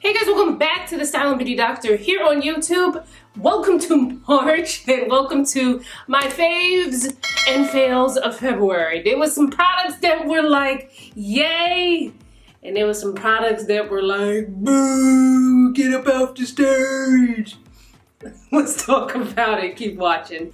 Hey guys, welcome back to the Style and Beauty Doctor here on YouTube. Welcome to March and welcome to my faves and fails of February. There was some products that were like, yay! And there was some products that were like, boo, get up off the stage. Let's talk about it. Keep watching.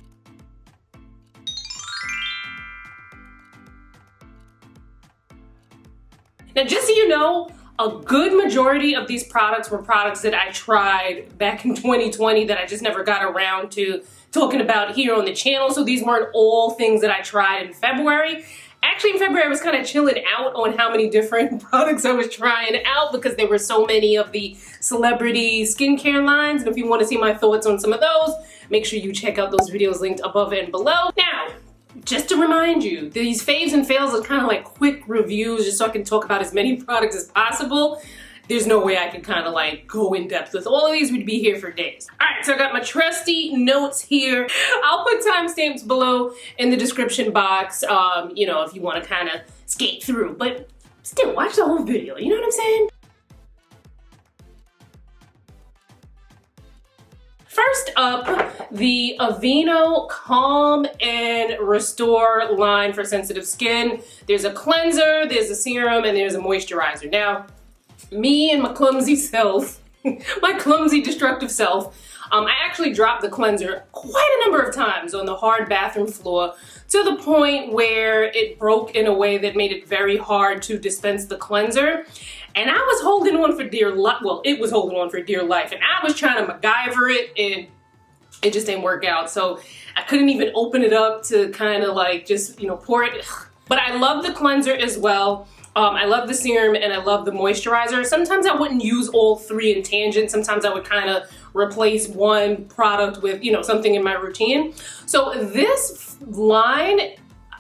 Now, just so you know, a good majority of these products were products that I tried back in 2020 that I just never got around to talking about here on the channel. So these weren't all things that I tried in February. Actually, in February, I was kind of chilling out on how many different products I was trying out because there were so many of the celebrity skincare lines. And if you want to see my thoughts on some of those, make sure you check out those videos linked above and below. Now, just to remind you, these faves and fails are kind of like quick reviews just so I can talk about as many products as possible. There's no way I could kind of like go in depth with all of these. We'd be here for days. All right, so I got my trusty notes here. I'll put timestamps below in the description box, you know, if you want to kind of skate through. But still, watch the whole video, you know what I'm saying? First up, the Aveeno Calm and Restore line for sensitive skin. There's a cleanser, there's a serum, and there's a moisturizer. Now, me and my clumsy self, my clumsy destructive self, I actually dropped the cleanser quite a number of times on the hard bathroom floor to the point where it broke in a way that made it very hard to dispense the cleanser. And I was holding on for dear life. Well, it was holding on for dear life. And I was trying to MacGyver it and it just didn't work out. So I couldn't even open it up to kind of like just, you know, pour it. But I love the cleanser as well. I love the serum and I love the moisturizer. Sometimes I wouldn't use all three in tangent. Sometimes I would kind of replace one product with, you know, something in my routine. So this line,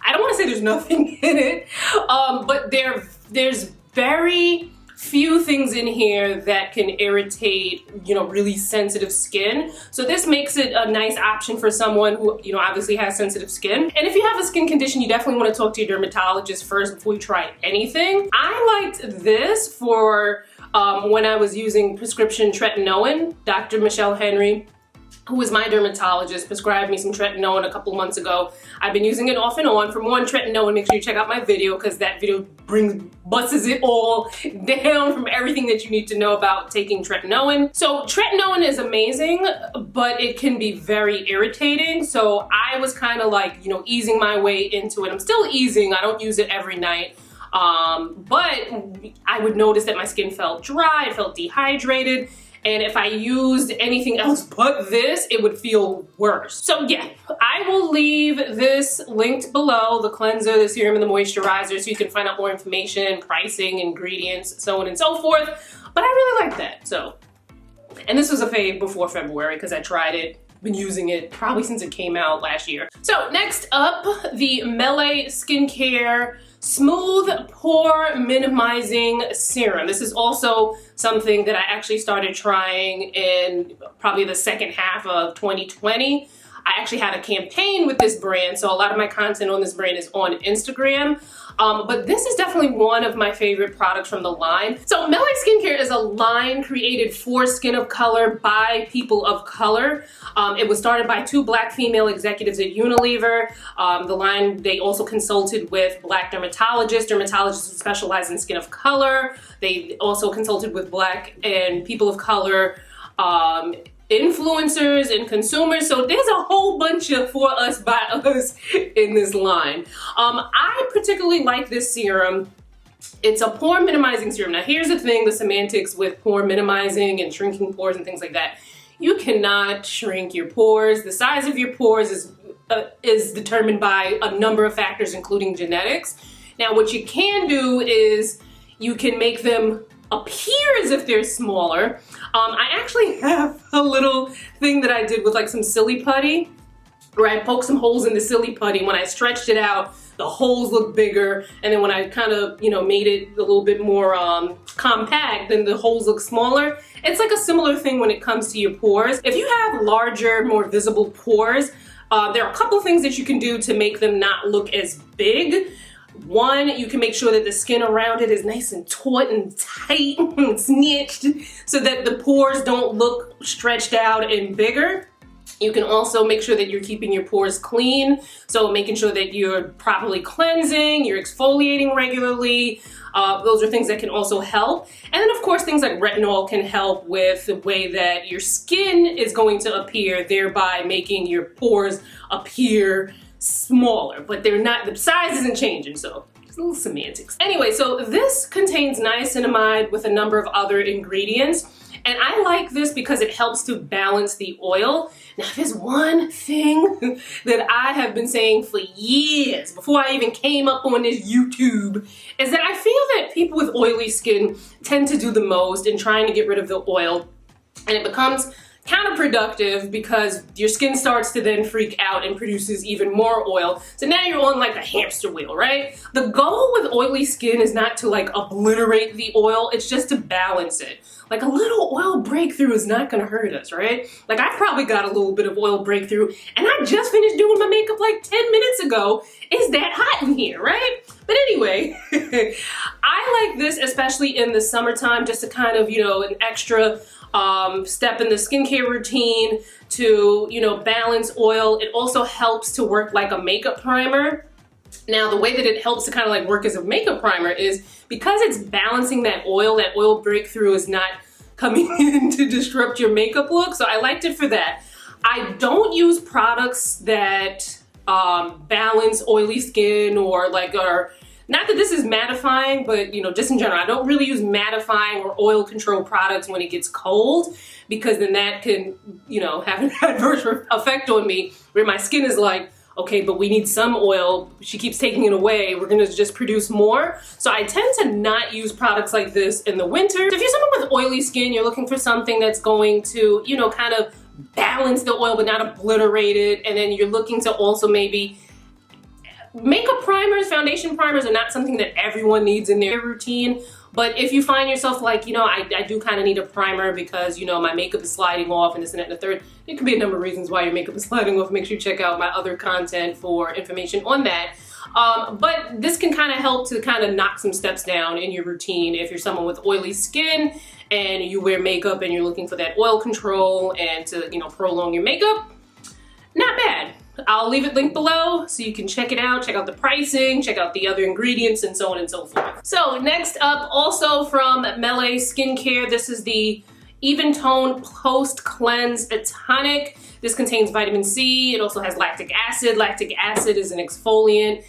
I don't want to say there's nothing in it, but there's very few things in here that can irritate, you know, really sensitive skin. So this makes it a nice option for someone who, you know, obviously has sensitive skin. And if you have a skin condition, you definitely want to talk to your dermatologist first before you try anything. I liked this for when I was using prescription tretinoin. Dr. Michelle Henry, who was my dermatologist, prescribed me some tretinoin a couple months ago. I've been using it off and on. For more on tretinoin, make sure you check out my video because that video busts it all down from everything that you need to know about taking tretinoin. So tretinoin is amazing, but it can be very irritating. So I was kind of like, you know, easing my way into it. I'm still easing. I don't use it every night. But I would notice that my skin felt dry, it felt dehydrated. And if I used anything else but this, it would feel worse. So yeah, I will leave this linked below, the cleanser, the serum, and the moisturizer, so you can find out more information, pricing, ingredients, so on and so forth. But I really like that, so. And this was a fave before February because I tried it, been using it probably since it came out last year. So next up, the MELE Skincare Smooth Pore Minimizing Serum. This is also something that I actually started trying in probably the second half of 2020. I actually had a campaign with this brand, so a lot of my content on this brand is on Instagram. But this is definitely one of my favorite products from the line. So MELE Skincare is a line created for skin of color by people of color. It was started by two Black female executives at Unilever. The line, they also consulted with Black dermatologists who specialize in skin of color. They also consulted with Black and people of color influencers and consumers. So there's a whole bunch of for us by us in this line. I particularly like this serum. It's a pore minimizing serum. Now here's the thing, the semantics with pore minimizing and shrinking pores and things like that. You cannot shrink your pores. The size of your pores is determined by a number of factors, including genetics. Now what you can do is you can make them appear as if they're smaller. I actually have a little thing that I did with like some silly putty where I poked some holes in the silly putty. When I stretched it out, the holes looked bigger, and then when I kind of, you know, made it a little bit more compact, then the holes look smaller. It's like a similar thing when it comes to your pores. If you have larger, more visible pores, there are a couple of things that you can do to make them not look as big. One, you can make sure that the skin around it is nice and taut and tight and snitched so that the pores don't look stretched out and bigger. You can also make sure that you're keeping your pores clean, so making sure that you're properly cleansing, you're exfoliating regularly. Those are things that can also help. And then of course things like retinol can help with the way that your skin is going to appear, thereby making your pores appear smaller, but they're not, the size isn't changing, so just a little semantics. Anyway, so this contains niacinamide with a number of other ingredients, and I like this because it helps to balance the oil. Now, there's one thing that I have been saying for years, before I even came up on this YouTube, is that I feel that people with oily skin tend to do the most in trying to get rid of the oil, and it becomes counterproductive because your skin starts to then freak out and produces even more oil. So now you're on like a hamster wheel, right? The goal with oily skin is not to like obliterate the oil, it's just to balance it. Like a little oil breakthrough is not gonna hurt us, right? Like I probably got a little bit of oil breakthrough and I just finished doing my makeup like 10 minutes ago. It's that hot in here, right? But anyway, I like this especially in the summertime just to kind of, you know, an extra step in the skincare routine to, you know, balance oil. It also helps to work like a makeup primer. Now, the way that it helps to kind of like work as a makeup primer is because it's balancing that oil breakthrough is not coming in to disrupt your makeup look. So I liked it for that. I don't use products that balance oily skin or like are, not that this is mattifying, but you know, just in general, I don't really use mattifying or oil control products when it gets cold, because then that can, you know, have an adverse effect on me where my skin is like, okay, but we need some oil. She keeps taking it away. We're gonna just produce more. So I tend to not use products like this in the winter. So if you're someone with oily skin, you're looking for something that's going to, you know, kind of balance the oil but not obliterate it, and then you're looking to also maybe makeup primers, foundation primers are not something that everyone needs in their routine, but if you find yourself like, you know, I do kind of need a primer because, you know, my makeup is sliding off and this and that and the third, there could be a number of reasons why your makeup is sliding off. Make sure you check out my other content for information on that. But this can kind of help to kind of knock some steps down in your routine if you're someone with oily skin and you wear makeup and you're looking for that oil control and to, you know, prolong your makeup. Not bad. I'll leave it linked below so you can check it out, check out the pricing, check out the other ingredients, and so on and so forth. So next up, also from MELE Skincare, this is the Even Tone Post Cleanse Tonic. This contains vitamin C. It also has lactic acid. Lactic acid is an exfoliant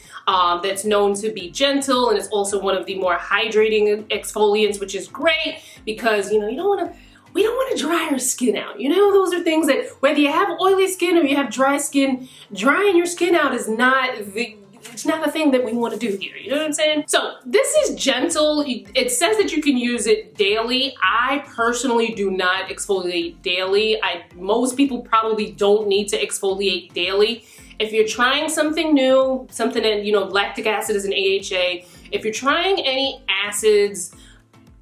that's known to be gentle, and it's also one of the more hydrating exfoliants, which is great because, you know, we don't want to dry our skin out. You know, those are things that whether you have oily skin or you have dry skin, drying your skin out is it's not a thing that we want to do here. You know what I'm saying? So this is gentle. It says that you can use it daily. I personally do not exfoliate daily. Most people probably don't need to exfoliate daily. If you're trying something new, something that, you know, lactic acid is an AHA. If you're trying any acids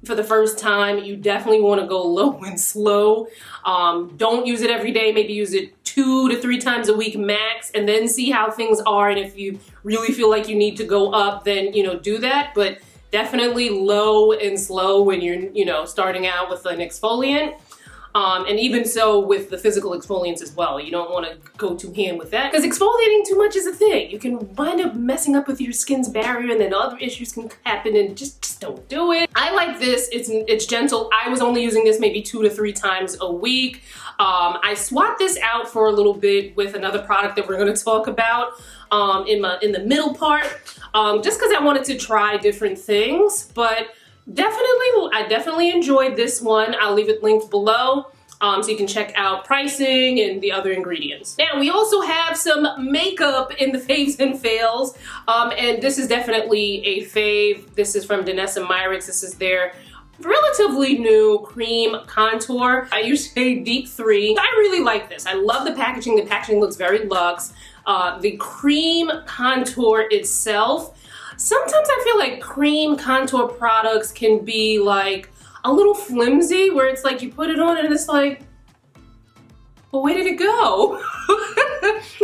for the first time, you definitely want to go low and slow. Don't use it every day. Maybe use it 2 to 3 times a week max, and then see how things are. And if you really feel like you need to go up, then, you know, do that. But definitely low and slow when you're, you know, starting out with an exfoliant. And even so with the physical exfoliants as well. You don't want to go too ham with that because exfoliating too much is a thing. You can wind up messing up with your skin's barrier, and then other issues can happen, and just don't do it. I like this. It's gentle. I was only using this maybe 2 to 3 times a week. I swapped this out for a little bit with another product that we're going to talk about in the middle part, just because I wanted to try different things. But I definitely enjoyed this one. I'll leave it linked below so you can check out pricing and the other ingredients. Now, we also have some makeup in the faves and fails, and this is definitely a fave. This is from Danessa Myricks. This is their relatively new cream contour. I use shade Deep 3. I really like this. I love the packaging. The packaging looks very luxe. The cream contour itself, sometimes I feel like cream contour products can be like a little flimsy, where it's like you put it on and it's like, but where did it go?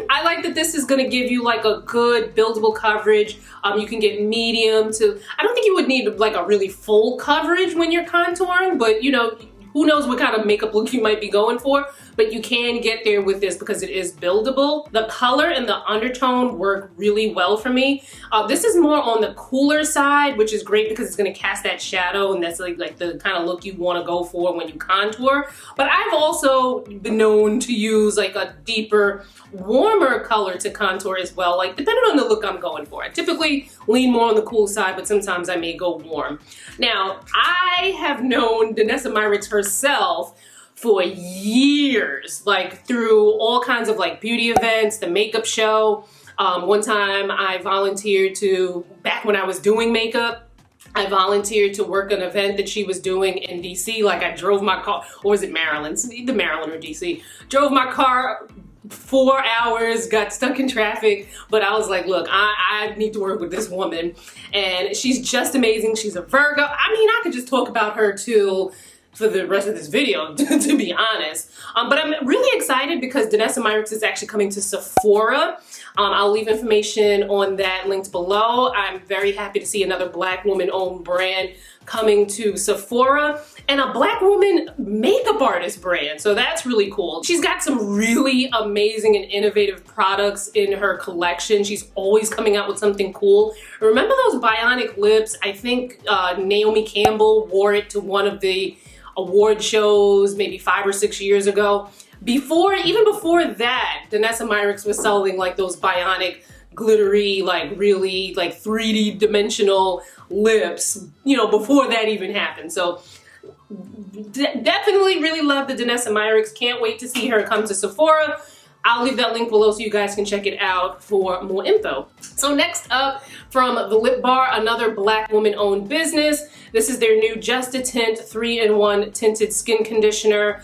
I like that this is gonna give you like a good buildable coverage. You can get medium to, I don't think you would need like a really full coverage when you're contouring, but you know, who knows what kind of makeup look you might be going for, but you can get there with this because it is buildable. The color and the undertone work really well for me. This is more on the cooler side, which is great because it's gonna cast that shadow, and that's like the kind of look you wanna go for when you contour. But I've also been known to use like a deeper, warmer color to contour as well, like depending on the look I'm going for. I typically lean more on the cool side, but sometimes I may go warm. Now, I have known Danessa Myricks herself for years, like through all kinds of like beauty events, the makeup show. One time I volunteered to, back when I was doing makeup, I volunteered to work an event that she was doing in DC. Like I drove my car, or was it Maryland? Either Maryland or DC. Drove my car 4 hours, got stuck in traffic, but I was like, look, I need to work with this woman, and she's just amazing. She's a Virgo. I mean, I could just talk about her too for the rest of this video, to be honest. But I'm really excited because Danessa Myricks is actually coming to Sephora. I'll leave information on that linked below. I'm very happy to see another Black woman-owned brand coming to Sephora, and a Black woman makeup artist brand, so that's really cool. She's got some really amazing and innovative products in her collection. She's always coming out with something cool. Remember those bionic lips? I think Naomi Campbell wore it to one of the award shows maybe 5 or 6 years ago. Even before that, Danessa Myricks was selling like those bionic, glittery, like really like 3D dimensional lips, you know, before that even happened. So definitely really love the Danessa Myricks. Can't wait to see her come to Sephora. I'll leave that link below so you guys can check it out for more info. So next up, from the Lip Bar, another Black woman-owned business. This is their new Just a Tint 3-in-1 tinted skin conditioner.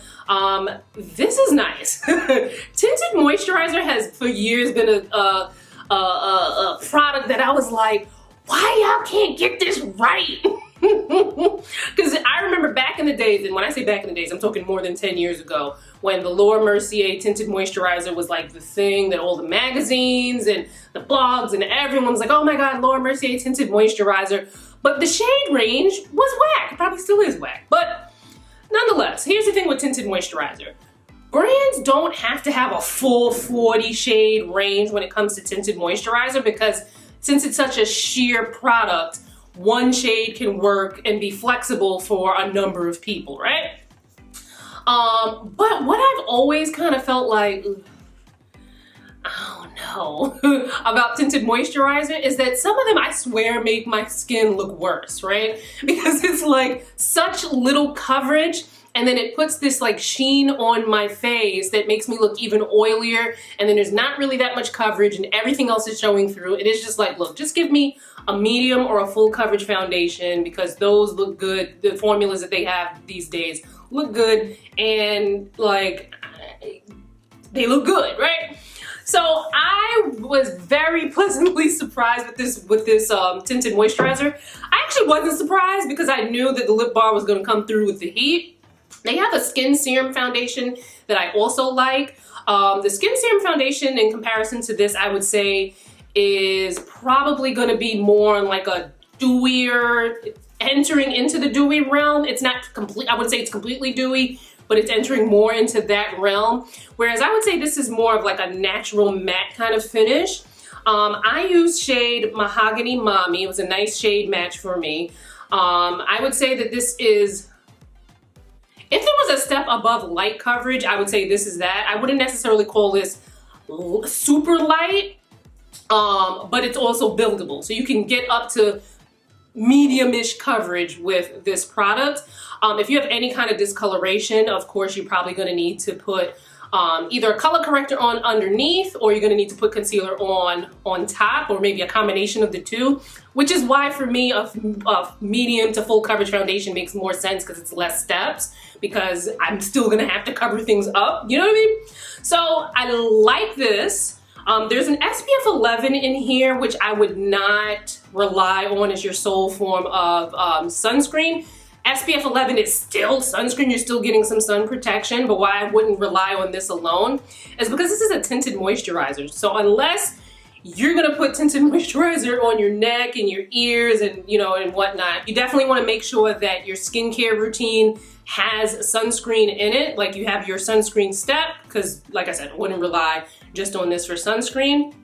This is nice. Tinted moisturizer has for years been a product that I was like, why y'all can't get this right? Because I remember back in the days, and when I say back in the days, I'm talking more than 10 years ago, when the Laura Mercier tinted moisturizer was like the thing that all the magazines and the blogs and everyone's like, oh my god, Laura Mercier tinted moisturizer. But the shade range was whack. It probably still is whack. But nonetheless, here's the thing with tinted moisturizer. Brands don't have to have a full 40 shade range when it comes to tinted moisturizer, because since it's such a sheer product, one shade can work and be flexible for a number of people, right? But what I've always kind of felt like, I don't know, about tinted moisturizer is that some of them, I swear, make my skin look worse, right? Because it's like such little coverage, and then it puts this like sheen on my face that makes me look even oilier, and then there's not really that much coverage and everything else is showing through. It is just like, look, just give me a medium or a full coverage foundation, because those look good. The formulas that they have these days look good, and like, they look good, right? So I was very pleasantly surprised with this tinted moisturizer. I actually wasn't surprised because I knew that the Lip Bar was gonna come through with the heat. They have a skin serum foundation that I also like. The skin serum foundation, in comparison to this, I would say is probably going to be more on like a dewier, entering into the dewy realm. It's not complete, I wouldn't say it's completely dewy, but it's entering more into that realm. Whereas I would say this is more of like a natural matte kind of finish. I used shade Mahogany Mommy. It was a nice shade match for me. I would say that this is, if there was a step above light coverage, I would say this is that. I wouldn't necessarily call this super light, but it's also buildable. So you can get up to medium-ish coverage with this product. If you have any kind of discoloration, of course, you're probably gonna need to put either a color corrector on underneath, or you're gonna need to put concealer on top, or maybe a combination of the two, which is why for me a medium to full coverage foundation makes more sense, because it's less steps, because I'm still gonna have to cover things up, you know what I mean? So I like this. There's an SPF 11 in here, which I would not rely on as your sole form of sunscreen. SPF 11 is still sunscreen. You're still getting some sun protection, but why I wouldn't rely on this alone is because this is a tinted moisturizer. So unless you're gonna put tinted moisturizer on your neck and your ears and and whatnot, you definitely wanna make sure that your skincare routine has sunscreen in it. Like you have your sunscreen step, because like I said, I wouldn't rely just on this for sunscreen.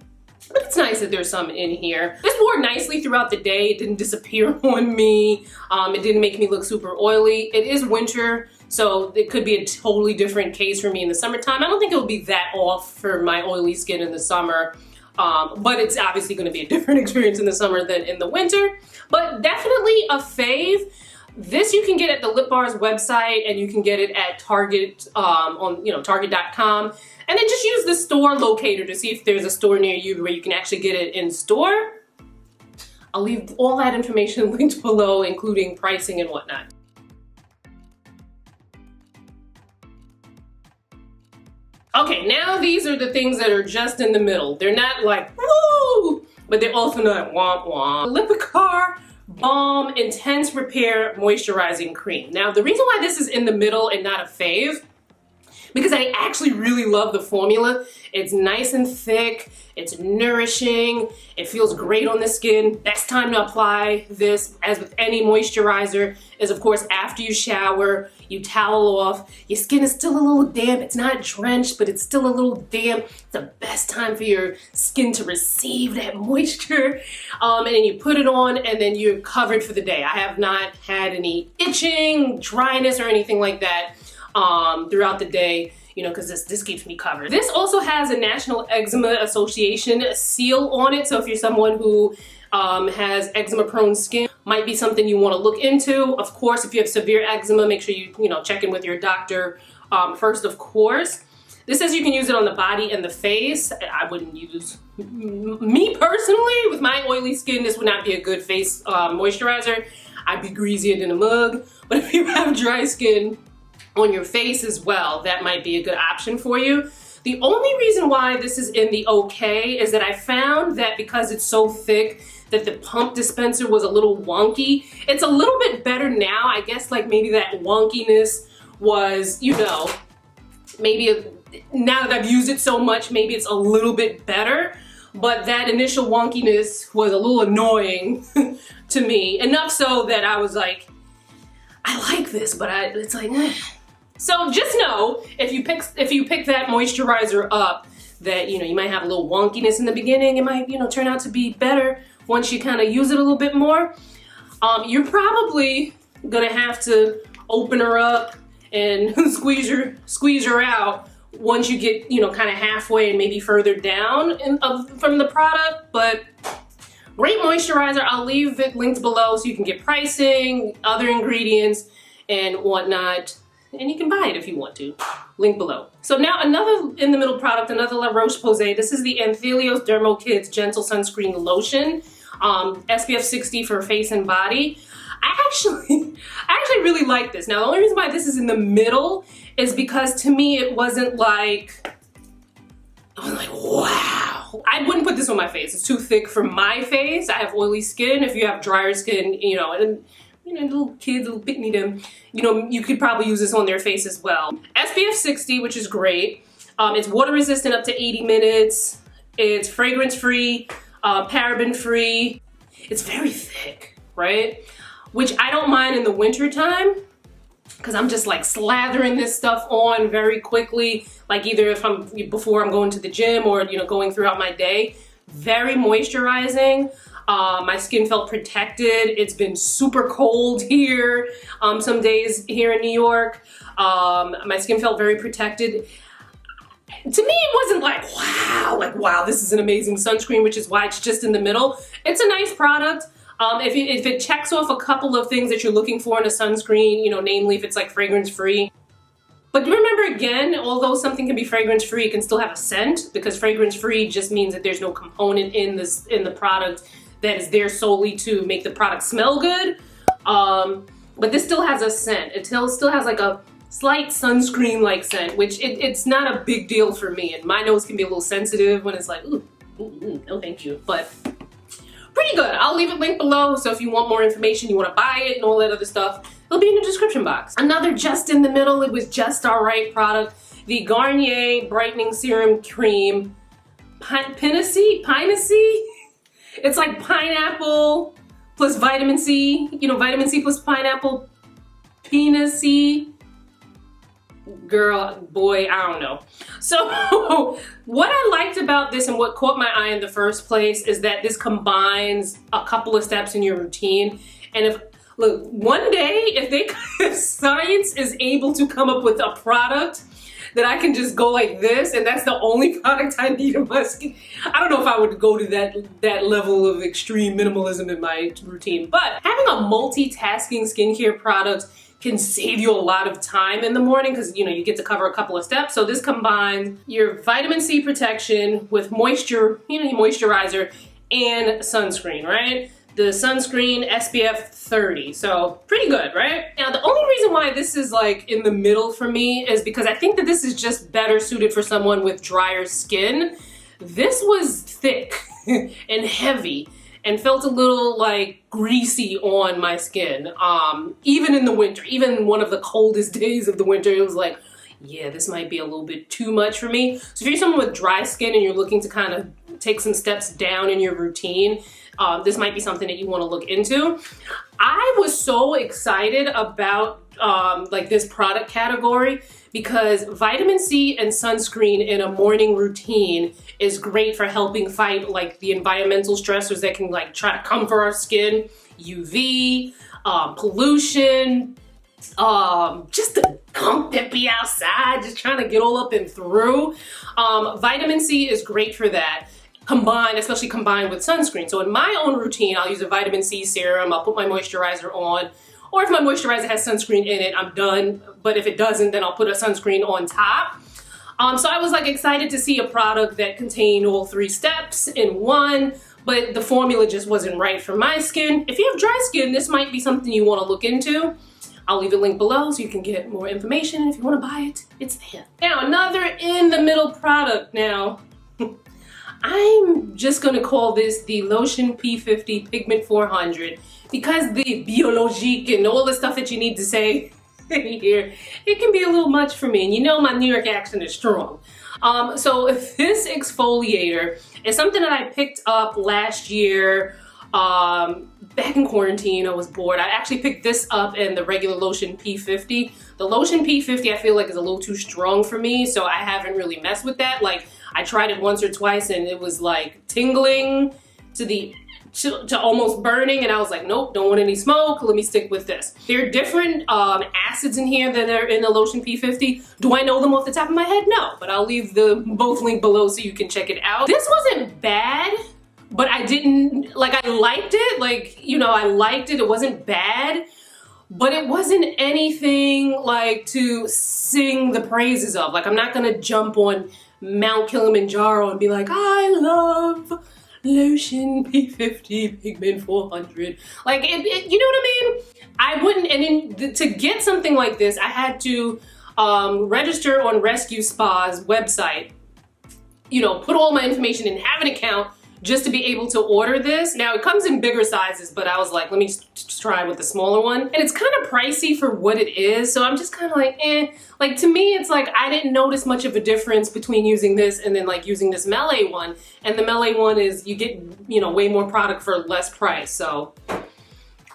But it's nice that there's some in here. This wore nicely throughout the day. It didn't disappear on me. It didn't make me look super oily. It is winter, so it could be a totally different case for me in the summertime. I don't think it will be that off for my oily skin in the summer. But it's obviously going to be a different experience in the summer than in the winter. But definitely a fave. This you can get at the Lip Bar's website, and you can get it at Target on Target.com. And then just use the store locator to see if there's a store near you where you can actually get it in store. I'll leave all that information linked below, including pricing and whatnot. Okay, now these are the things that are just in the middle. They're not like, woo, but they're also not womp womp. Lipikar Balm Intense Repair Moisturizing Cream. Now, the reason why this is in the middle and not a fave, because I actually really love the formula. It's nice and thick, it's nourishing, it feels great on the skin. Best time to apply this, as with any moisturizer, is of course after you shower, you towel off, your skin is still a little damp, it's not drenched, but it's still a little damp. It's the best time for your skin to receive that moisture. And then you put it on and then you're covered for the day. I have not had any itching, dryness, or anything like that throughout the day, because this keeps me covered. This also has a National Eczema Association seal on it, so if you're someone who has eczema-prone skin, might be something you want to look into. Of course, if you have severe eczema, make sure you check in with your doctor first, of course. This says you can use it on the body and the face. I wouldn't use, me personally, with my oily skin, this would not be a good face moisturizer. I'd be greasier than a mug. But if you have dry skin on your face as well, that might be a good option for you. The only reason why this is in the okay is that I found that because it's so thick that the pump dispenser was a little wonky. It's a little bit better now. I guess like maybe that wonkiness was, maybe now that I've used it so much, maybe it's a little bit better. But that initial wonkiness was a little annoying to me. Enough so that I was like, I like this, but it's like, eh. So just know, if you pick that moisturizer up, that you might have a little wonkiness in the beginning. It might turn out to be better once you kind of use it a little bit more. You're probably gonna have to open her up and squeeze her out once you get kind of halfway and maybe further down from the product. But great moisturizer. I'll leave it linked below so you can get pricing, other ingredients, and whatnot. And you can buy it if you want to. Link below. So now another in the middle product, another La Roche Posay. This is the Anthelios Dermo Kids Gentle Sunscreen Lotion. SPF 60 for face and body. I actually really like this. Now the only reason why this is in the middle is because to me it wasn't like, wow. I wouldn't put this on my face. It's too thick for my face. I have oily skin. If you have drier skin, and little kids, little pick-me them, you could probably use this on their face as well. SPF 60, which is great. It's water resistant up to 80 minutes. It's fragrance free, paraben free. It's very thick, right? Which I don't mind in the winter time, because I'm just like slathering this stuff on very quickly, like either before I'm going to the gym or going throughout my day. Very moisturizing. My skin felt protected. It's been super cold here some days here in New York. My skin felt very protected. To me, it wasn't like wow, this is an amazing sunscreen, which is why it's just in the middle. It's a nice product. If it checks off a couple of things that you're looking for in a sunscreen, namely if it's like fragrance free. But remember again, although something can be fragrance free, it can still have a scent, because fragrance free just means that there's no component in the product that is there solely to make the product smell good. But this still has a scent. It still has like a slight sunscreen-like scent, which it's not a big deal for me. And my nose can be a little sensitive when it's like, ooh, no thank you. But pretty good. I'll leave it linked below, so if you want more information, you want to buy it and all that other stuff, it'll be in the description box. Another just in the middle, it was just alright product, the Garnier Brightening Serum Cream. Pinea-C? It's like pineapple plus vitamin C. You know, vitamin C plus pineapple. Pinea-C. Girl, boy, I don't know. So what I liked about this and what caught my eye in the first place is that this combines a couple of steps in your routine. And if, look, one day, if science is able to come up with a product that I can just go like this, and that's the only product I need in my skin. I don't know if I would go to that level of extreme minimalism in my routine, but having a multitasking skincare product can save you a lot of time in the morning because, you know, you get to cover a couple of steps. So this combines your vitamin C protection with moisture, you know, moisturizer and sunscreen, right? The sunscreen SPF 30, so pretty good, right? Now, the only reason why this is like in the middle for me is because I think that this is just better suited for someone with drier skin. This was thick and heavy and felt a little like greasy on my skin. Even in the winter, even one of the coldest days of the winter, it was like, yeah, this might be a little bit too much for me. So if you're someone with dry skin and you're looking to kind of take some steps down in your routine, this might be something that you want to look into. I was so excited about like this product category because vitamin C and sunscreen in a morning routine is great for helping fight like the environmental stressors that can like try to come for our skin, UV, pollution, just the gunk that be outside, just trying to get all up and through. Vitamin C is great for that. Especially combined with sunscreen. So in my own routine, I'll use a vitamin C serum, I'll put my moisturizer on, or if my moisturizer has sunscreen in it, I'm done. But if it doesn't, then I'll put a sunscreen on top. So I was like excited to see a product that contained all three steps in one, but the formula just wasn't right for my skin. If you have dry skin, this might be something you want to look into. I'll leave a link below so you can get more information. If you want to buy it, it's there. Now, another in the middle product now. I'm just gonna call this the Lotion P50 Pigment 400 because the BIOLOGIQUE and all the stuff that you need to say here, it can be a little much for me. And you know my New York accent is strong. So this exfoliator is something that I picked up last year back in quarantine. I was bored. I actually picked this up in the regular Lotion P50. The Lotion P50 I feel like is a little too strong for me, so I haven't really messed with that. Like, I tried it once or twice and it was like tingling to almost burning, and I was like, nope, don't want any smoke, let me stick with this. There are different acids in here that are in the Lotion P50. Do I know them off the top of my head? No, but I'll leave both link below so you can check it out. This wasn't bad, but I liked it. Like, you know, I liked it. It wasn't bad, but it wasn't anything like to sing the praises of. Like, I'm not gonna jump on Mount Kilimanjaro and be like, I love Lotion P50 Pigment 400. Like, you know what I mean? I wouldn't, and then to get something like this, I had to register on Rescue Spa's website, you know, put all my information in, have an account, just to be able to order this. Now, it comes in bigger sizes, but I was like, let me try with the smaller one. And it's kind of pricey for what it is, so I'm just kind of like, eh. Like, to me, it's like, I didn't notice much of a difference between using this and then like using this MELE one. And the MELE one is, you get, you know, way more product for less price, so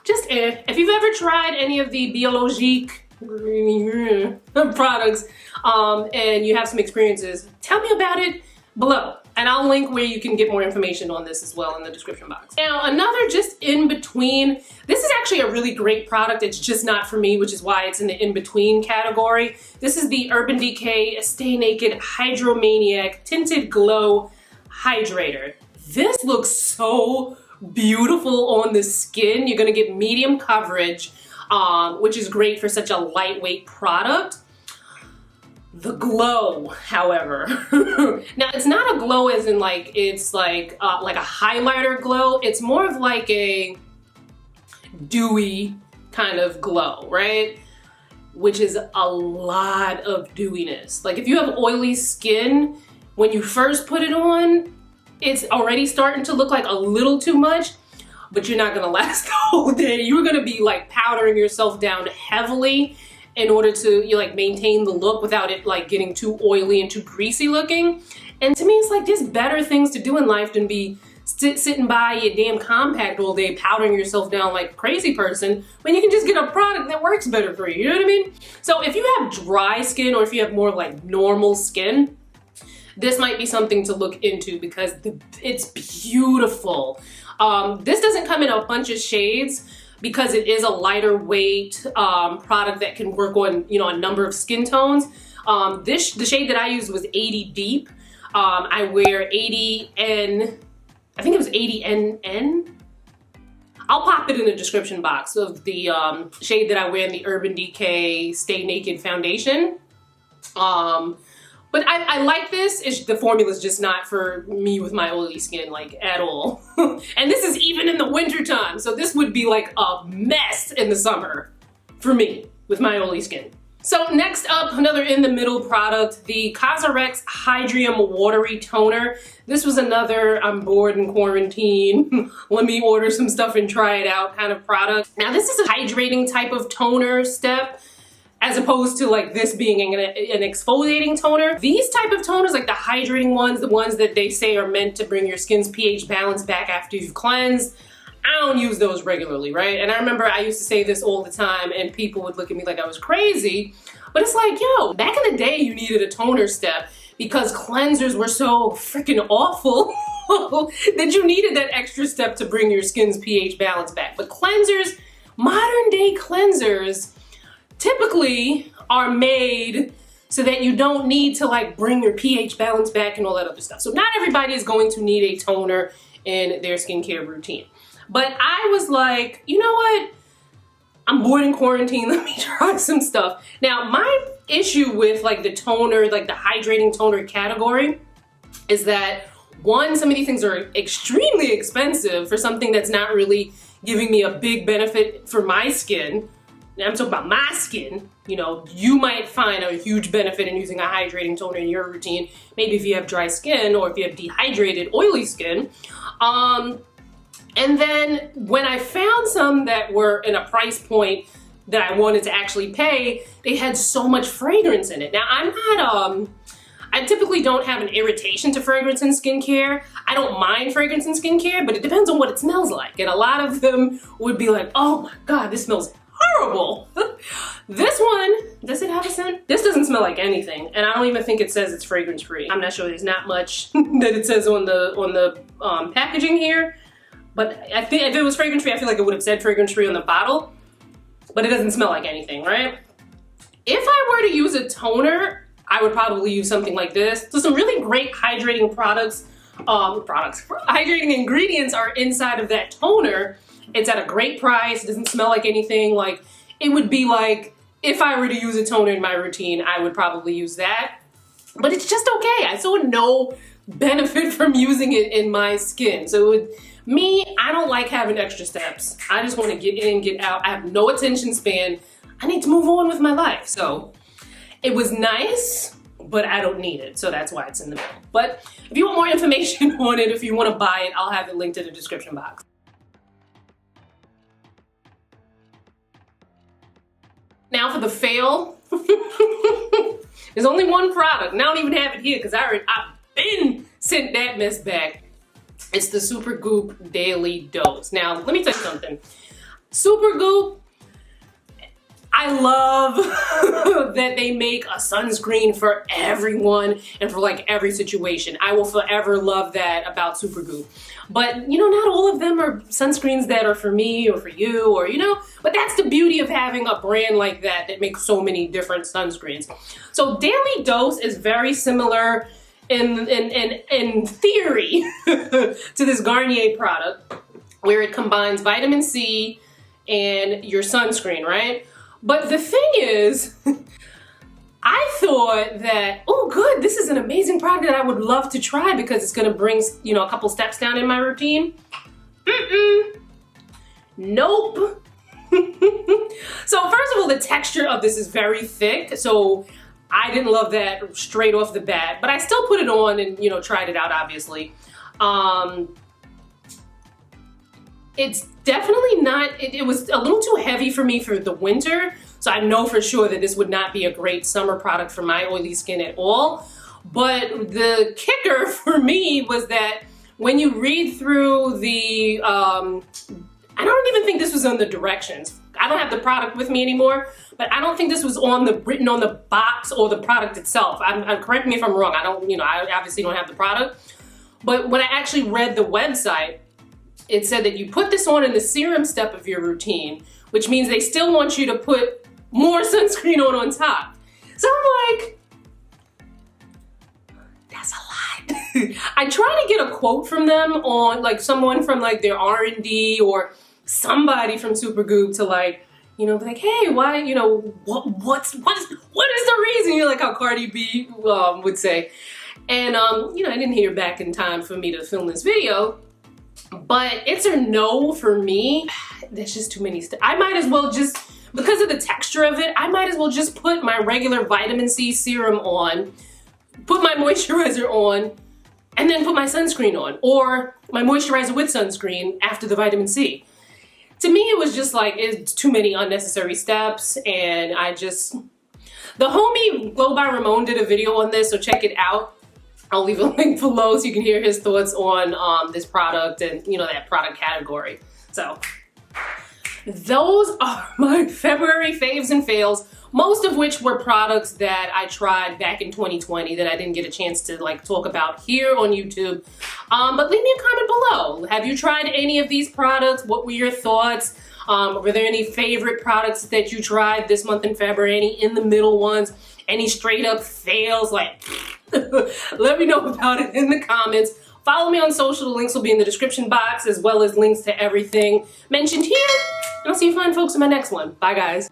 just eh. If you've ever tried any of the BIOLOGIQUE products and you have some experiences, tell me about it below. And I'll link where you can get more information on this as well in the description box. Now, another just in between, this is actually a really great product. It's just not for me, which is why it's in the in between category. This is the Urban Decay Stay Naked Hydromaniac Tinted Glow Hydrator. This looks so beautiful on the skin. You're gonna get medium coverage, which is great for such a lightweight product. The glow, however, now it's not a glow as in like, it's like a highlighter glow. It's more of like a dewy kind of glow, right? Which is a lot of dewiness. Like, if you have oily skin, when you first put it on, it's already starting to look like a little too much. but you're not gonna last the whole day. You're gonna be like powdering yourself down heavily in order to maintain the look without it like getting too oily and too greasy looking. And to me, it's like there's better things to do in life than be sitting by your damn compact all day powdering yourself down like a crazy person when you can just get a product that works better for you, you know what I mean? So if you have dry skin or if you have more like normal skin, this might be something to look into because it's beautiful. This doesn't come in a bunch of shades because it is a lighter weight product that can work on a number of skin tones. The shade that I used was 80 Deep. I wear 80N, I think it was 80NN. I'll pop it in the description box of the shade that I wear in the Urban Decay Stay Naked Foundation. But I like this. The formula is just not for me with my oily skin, like, at all. And this is even in the winter time, so this would be like a mess in the summer for me with my oily skin. So next up, another in the middle product, the Cosrx Hydrium Watery Toner. This was another I'm bored in quarantine, let me order some stuff and try it out kind of product. Now this is a hydrating type of toner step, as opposed to like this being an exfoliating toner. These type of toners, like the hydrating ones, the ones that they say are meant to bring your skin's pH balance back after you've cleansed, I don't use those regularly, right? And I remember I used to say this all the time and people would look at me like I was crazy, but it's like, yo, back in the day you needed a toner step because cleansers were so freaking awful that you needed that extra step to bring your skin's pH balance back. But cleansers, modern day cleansers, typically are made so that you don't need to like bring your pH balance back and all that other stuff. So not everybody is going to need a toner in their skincare routine. But I was like, you know what? I'm bored in quarantine, let me try some stuff. Now, my issue with like the toner, like the hydrating toner category is that one, some of these things are extremely expensive for something that's not really giving me a big benefit for my skin. Now I'm talking about my skin. You might find a huge benefit in using a hydrating toner in your routine. Maybe if you have dry skin or if you have dehydrated, oily skin. And then when I found some that were in a price point that I wanted to actually pay, they had so much fragrance in it. Now I typically don't have an irritation to fragrance in skincare. I don't mind fragrance in skincare, but it depends on what it smells like. And a lot of them would be like, oh my God, this smells horrible. This one, does it have a scent? This doesn't smell like anything, and I don't even think it says it's fragrance free. I'm not sure, there's not much that it says on the packaging here, but I think if it was fragrance free, I feel like it would have said fragrance free on the bottle, but it doesn't smell like anything, right? If I were to use a toner, I would probably use something like this. So some really great hydrating hydrating ingredients are inside of that toner. It's at a great price, it doesn't smell like anything. Like, it would be like, if I were to use a toner in my routine, I would probably use that. But it's just okay. I saw no benefit from using it in my skin. So with me, I don't like having extra steps. I just want to get in, get out. I have no attention span. I need to move on with my life. So it was nice, but I don't need it. So that's why it's in the middle. But if you want more information on it, if you want to buy it, I'll have it linked in the description box. Now for the fail, there's only one product, and I don't even have it here because I've been sent that mess back. It's the Supergoop Daily Dose. Now, let me tell you something. Supergoop, I love that they make a sunscreen for everyone and for like every situation. I will forever love that about Supergoop. But not all of them are sunscreens that are for me or for you or but that's the beauty of having a brand like that that makes so many different sunscreens. So Daily Dose is very similar in theory to this Garnier product where it combines vitamin C and your sunscreen, right? But the thing is, I thought that, oh good, this is an amazing product that I would love to try because it's gonna bring, a couple steps down in my routine. Nope. So first of all, the texture of this is very thick, so I didn't love that straight off the bat, but I still put it on and, tried it out, obviously. It's definitely not, it was a little too heavy for me for the winter. So I know for sure that this would not be a great summer product for my oily skin at all. But the kicker for me was that when you read through the, I don't even think this was on the directions. I don't have the product with me anymore, but I don't think this was on the written on the box or the product itself. Correct me if I'm wrong. I don't, you know, I obviously don't have the product. But when I actually read the website, it said that you put this on in the serum step of your routine, which means they still want you to put more sunscreen on top. So I'm like, that's a lot. I try to get a quote from them on, like, someone from like their R&D or somebody from Supergoop to, like, you know, be like, hey, why, you know, what is the reason? You know, like how Cardi B would say. And you know, I didn't hear back in time for me to film this video. But it's a no for me. There's just too many steps. I might as well just, because of the texture of it, I might as well just put my regular vitamin C serum on, put my moisturizer on, and then put my sunscreen on. Or my moisturizer with sunscreen after the vitamin C. To me, it was just like, it's too many unnecessary steps, and I just... The homie Glow by Ramon did a video on this, so check it out. I'll leave a link below so you can hear his thoughts on this product and, you know, that product category. So, those are my February faves and fails, most of which were products that I tried back in 2020 that I didn't get a chance to, like, talk about here on YouTube. But leave me a comment below. Have you tried any of these products? What were your thoughts? Were there any favorite products that you tried this month in February? Any in the middle ones? Any straight up fails? Like, let me know about it in the comments. Follow me on social. The links will be in the description box, as well as links to everything mentioned here. And I'll see you fine folks in my next one. Bye, guys.